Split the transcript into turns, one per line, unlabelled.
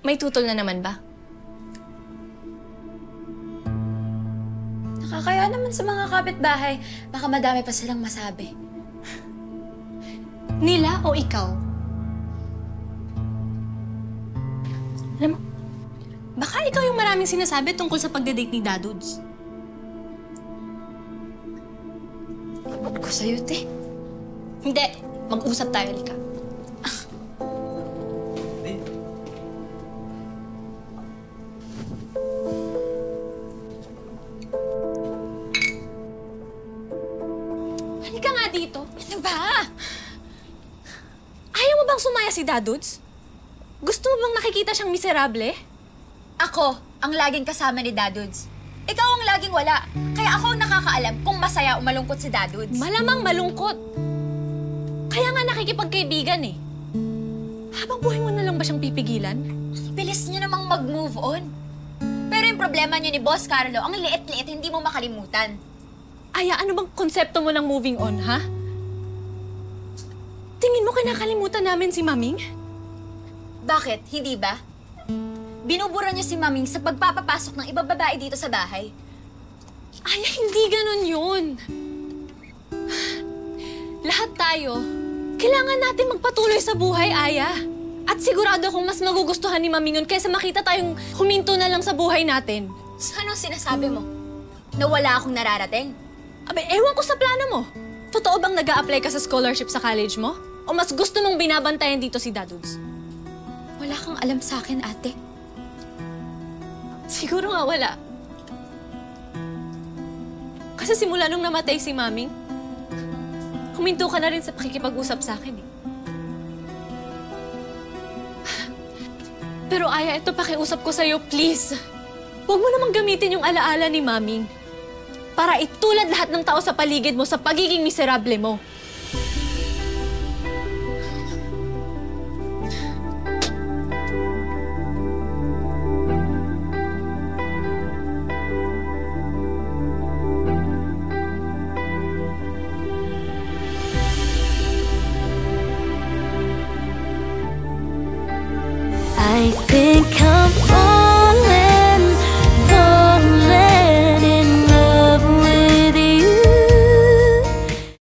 May tutol na naman ba?
Nakakaya naman sa mga kapitbahay. Baka madami pa silang masabi.
Nila o ikaw? Alam mo, baka ikaw yung maraming sinasabi tungkol sa pagdadate ni Dadudes.
Ko sa'yo, te.
Hindi. Mag-usap tayo, Lika. Halika nga dito.
Ano ba?
Ayaw mo bang sumaya si Dadudes? Gusto mo bang nakikita siyang miserable?
Ako, ang laging kasama ni Dadudes. Ikaw ang laging wala. Kaya ako ang nakakaalam kung masaya o malungkot si Dadudes.
Malamang malungkot. Kaya nga nakikipagkaibigan eh. Habang buhay mo na lang ba siyang pipigilan?
Bilis niyo namang mag-move on. Pero yung problema niyo ni Boss Carlo, ang liit-liit, hindi mo makalimutan.
Aya, ano bang konsepto mo ng moving on, ha? Tingin mo kinakalimutan namin si Maming?
Bakit? Hindi ba? Binubura niyo si Maming sa pagpapapasok ng ibang babae dito sa bahay.
Aya, hindi ganon yun. Lahat tayo, kailangan natin magpatuloy sa buhay, Aya. At sigurado akong mas magugustuhan ni Maming yun kaysa makita tayong huminto na lang sa buhay natin.
So, anong sinasabi mo? Na wala akong nararating?
Abe, ewan ko sa plano mo. Totoo bang nag-a-apply ka sa scholarship sa college mo? O mas gusto mong binabantayan dito si Dadudes?
Wala kang alam sa akin, ate.
Siguro nga wala. Kasi simula nung namatay si Maming, huminto ka na rin sa pakikipag-usap sa akin eh. Pero Aya, ito pakiusap ko sa'yo, please. Huwag mo namang gamitin yung alaala ni Maming para itulad lahat ng tao sa paligid mo sa pagiging miserable mo.
I think I'm